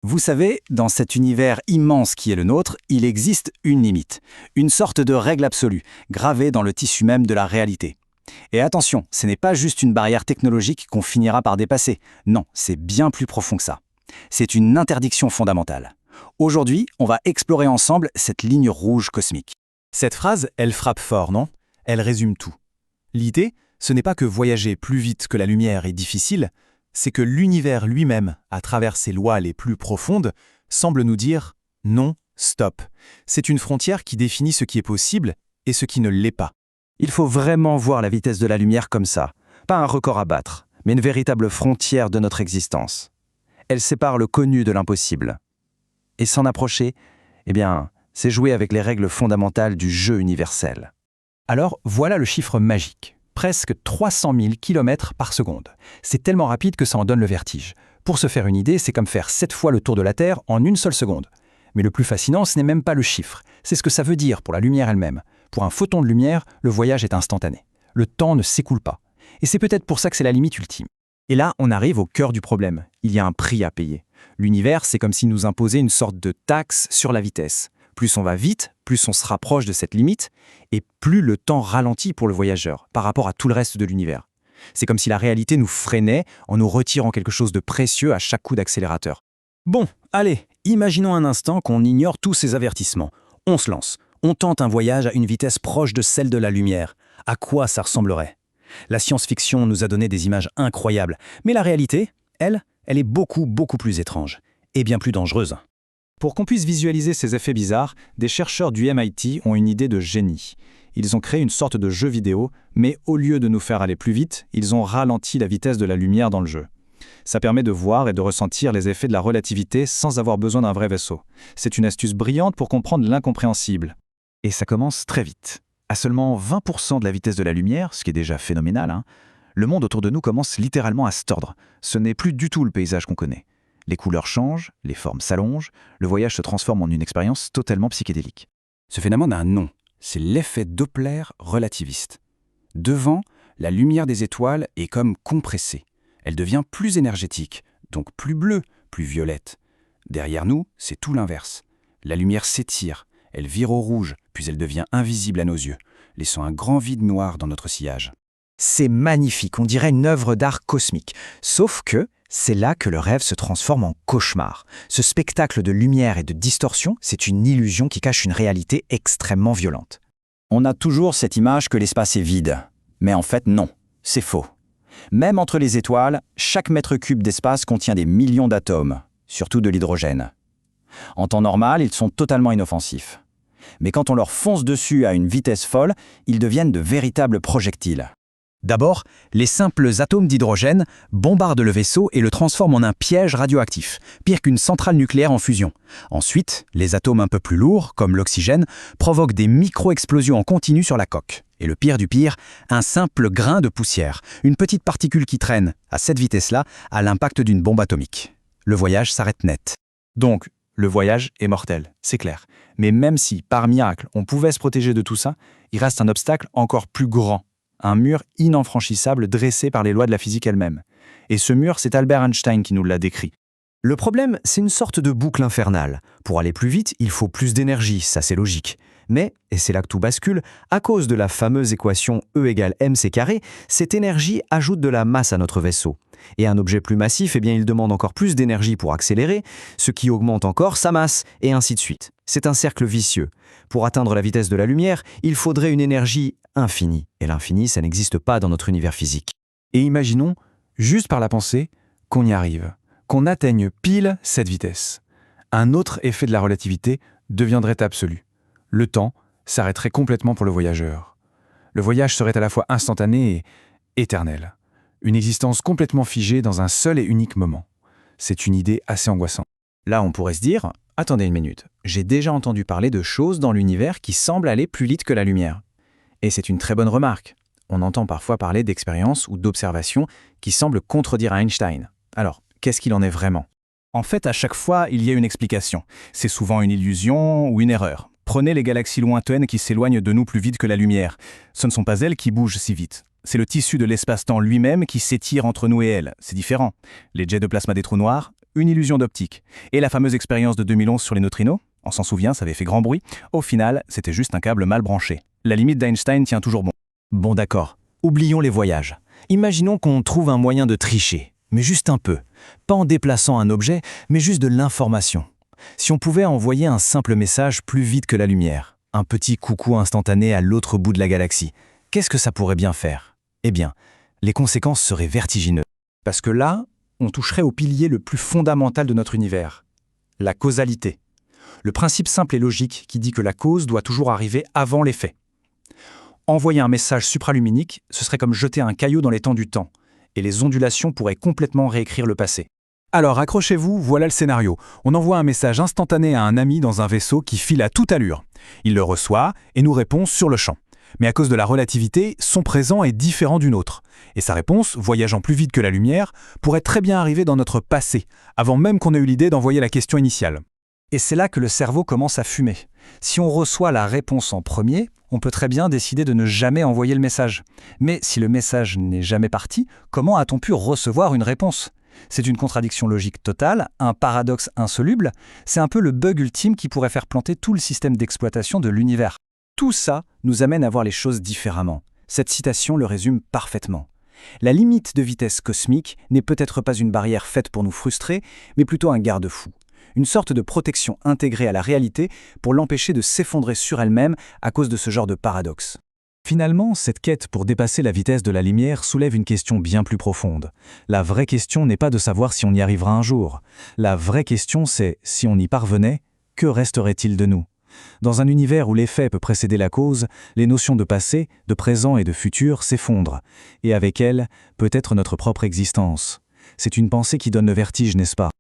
Vous savez, dans cet univers immense qui est le nôtre, il existe une limite, une sorte de règle absolue, gravée dans le tissu même de la réalité. Et attention, ce n'est pas juste une barrière technologique qu'on finira par dépasser. Non, c'est bien plus profond que ça. C'est une interdiction fondamentale. Aujourd'hui, on va explorer ensemble cette ligne rouge cosmique. Cette phrase, elle frappe fort, non? Elle résume tout. L'idée, ce n'est pas que voyager plus vite que la lumière est difficile, c'est que l'univers lui-même, à travers ses lois les plus profondes, semble nous dire « non, stop ». C'est une frontière qui définit ce qui est possible et ce qui ne l'est pas. Il faut vraiment voir la vitesse de la lumière comme ça. Pas un record à battre, mais une véritable frontière de notre existence. Elle sépare le connu de l'impossible. Et s'en approcher, c'est jouer avec les règles fondamentales du jeu universel. Alors, voilà le chiffre magique. Presque 300 000 km par seconde. C'est tellement rapide que ça en donne le vertige. Pour se faire une idée, c'est comme faire 7 fois le tour de la Terre en une seule seconde. Mais le plus fascinant, ce n'est même pas le chiffre. C'est ce que ça veut dire pour la lumière elle-même. Pour un photon de lumière, le voyage est instantané. Le temps ne s'écoule pas. Et c'est peut-être pour ça que c'est la limite ultime. Et là, on arrive au cœur du problème. Il y a un prix à payer. L'univers, c'est comme s'il nous imposait une sorte de taxe sur la vitesse. Plus on va vite, plus on se rapproche de cette limite, et plus le temps ralentit pour le voyageur par rapport à tout le reste de l'univers. C'est comme si la réalité nous freinait en nous retirant quelque chose de précieux à chaque coup d'accélérateur. Bon, allez, imaginons un instant qu'on ignore tous ces avertissements. On se lance. On tente un voyage à une vitesse proche de celle de la lumière. À quoi ça ressemblerait? La science-fiction nous a donné des images incroyables, mais la réalité, elle est beaucoup plus étrange et bien plus dangereuse. Pour qu'on puisse visualiser ces effets bizarres, des chercheurs du MIT ont une idée de génie. Ils ont créé une sorte de jeu vidéo, mais au lieu de nous faire aller plus vite, ils ont ralenti la vitesse de la lumière dans le jeu. Ça permet de voir et de ressentir les effets de la relativité sans avoir besoin d'un vrai vaisseau. C'est une astuce brillante pour comprendre l'incompréhensible. Et ça commence très vite. À seulement 20% de la vitesse de la lumière, ce qui est déjà phénoménal, le monde autour de nous commence littéralement à se tordre. Ce n'est plus du tout le paysage qu'on connaît. Les couleurs changent, les formes s'allongent, le voyage se transforme en une expérience totalement psychédélique. Ce phénomène a un nom, c'est l'effet Doppler relativiste. Devant, la lumière des étoiles est comme compressée. Elle devient plus énergétique, donc plus bleue, plus violette. Derrière nous, c'est tout l'inverse. La lumière s'étire, elle vire au rouge, puis elle devient invisible à nos yeux, laissant un grand vide noir dans notre sillage. C'est magnifique, on dirait une œuvre d'art cosmique. Sauf que c'est là que le rêve se transforme en cauchemar. Ce spectacle de lumière et de distorsion, c'est une illusion qui cache une réalité extrêmement violente. On a toujours cette image que l'espace est vide. Mais en fait, non, c'est faux. Même entre les étoiles, chaque mètre cube d'espace contient des millions d'atomes, surtout de l'hydrogène. En temps normal, ils sont totalement inoffensifs. Mais quand on leur fonce dessus à une vitesse folle, ils deviennent de véritables projectiles. D'abord, les simples atomes d'hydrogène bombardent le vaisseau et le transforment en un piège radioactif, pire qu'une centrale nucléaire en fusion. Ensuite, les atomes un peu plus lourds, comme l'oxygène, provoquent des micro-explosions en continu sur la coque. Et le pire du pire, un simple grain de poussière, une petite particule qui traîne, à cette vitesse-là, à l'impact d'une bombe atomique. Le voyage s'arrête net. Donc, le voyage est mortel, c'est clair. Mais même si, par miracle, on pouvait se protéger de tout ça, il reste un obstacle encore plus grand. Un mur inenfranchissable dressé par les lois de la physique elle-même. Et ce mur, c'est Albert Einstein qui nous l'a décrit. Le problème, c'est une sorte de boucle infernale. Pour aller plus vite, il faut plus d'énergie, ça c'est logique. Mais, et c'est là que tout bascule, à cause de la fameuse équation E égale mc², cette énergie ajoute de la masse à notre vaisseau. Et un objet plus massif, il demande encore plus d'énergie pour accélérer, ce qui augmente encore sa masse, et ainsi de suite. C'est un cercle vicieux. Pour atteindre la vitesse de la lumière, il faudrait une énergie infinie. Et l'infini, ça n'existe pas dans notre univers physique. Et imaginons, juste par la pensée, qu'on y arrive, qu'on atteigne pile cette vitesse. Un autre effet de la relativité deviendrait absolu. Le temps s'arrêterait complètement pour le voyageur. Le voyage serait à la fois instantané et éternel. Une existence complètement figée dans un seul et unique moment. C'est une idée assez angoissante. Là, on pourrait se dire, attendez une minute, j'ai déjà entendu parler de choses dans l'univers qui semblent aller plus vite que la lumière. Et c'est une très bonne remarque. On entend parfois parler d'expériences ou d'observations qui semblent contredire Einstein. Alors, qu'est-ce qu'il en est vraiment? En fait, à chaque fois, il y a une explication. C'est souvent une illusion ou une erreur. Prenez les galaxies lointaines qui s'éloignent de nous plus vite que la lumière. Ce ne sont pas elles qui bougent si vite. C'est le tissu de l'espace-temps lui-même qui s'étire entre nous et elles. C'est différent. Les jets de plasma des trous noirs, une illusion d'optique. Et la fameuse expérience de 2011 sur les neutrinos, on s'en souvient, ça avait fait grand bruit. Au final, c'était juste un câble mal branché. La limite d'Einstein tient toujours bon. Bon d'accord, oublions les voyages. Imaginons qu'on trouve un moyen de tricher, mais juste un peu. Pas en déplaçant un objet, mais juste de l'information. Si on pouvait envoyer un simple message plus vite que la lumière, un petit coucou instantané à l'autre bout de la galaxie, qu'est-ce que ça pourrait bien faire? Eh bien, les conséquences seraient vertigineuses. Parce que là, on toucherait au pilier le plus fondamental de notre univers, la causalité. Le principe simple et logique qui dit que la cause doit toujours arriver avant l'effet. Envoyer un message supraluminique, ce serait comme jeter un caillou dans les temps du temps, et les ondulations pourraient complètement réécrire le passé. Alors accrochez-vous, voilà le scénario. On envoie un message instantané à un ami dans un vaisseau qui file à toute allure. Il le reçoit et nous répond sur le champ. Mais à cause de la relativité, son présent est différent du nôtre. Et sa réponse, voyageant plus vite que la lumière, pourrait très bien arriver dans notre passé, avant même qu'on ait eu l'idée d'envoyer la question initiale. Et c'est là que le cerveau commence à fumer. Si on reçoit la réponse en premier, on peut très bien décider de ne jamais envoyer le message. Mais si le message n'est jamais parti, comment a-t-on pu recevoir une réponse ? C'est une contradiction logique totale, un paradoxe insoluble, c'est un peu le bug ultime qui pourrait faire planter tout le système d'exploitation de l'univers. Tout ça nous amène à voir les choses différemment. Cette citation le résume parfaitement. La limite de vitesse cosmique n'est peut-être pas une barrière faite pour nous frustrer, mais plutôt un garde-fou. Une sorte de protection intégrée à la réalité pour l'empêcher de s'effondrer sur elle-même à cause de ce genre de paradoxe. Finalement, cette quête pour dépasser la vitesse de la lumière soulève une question bien plus profonde. La vraie question n'est pas de savoir si on y arrivera un jour. La vraie question, c'est, si on y parvenait, que resterait-il de nous ? Dans un univers où l'effet peut précéder la cause, les notions de passé, de présent et de futur s'effondrent, et avec elles, peut-être notre propre existence. C'est une pensée qui donne le vertige, n'est-ce pas ?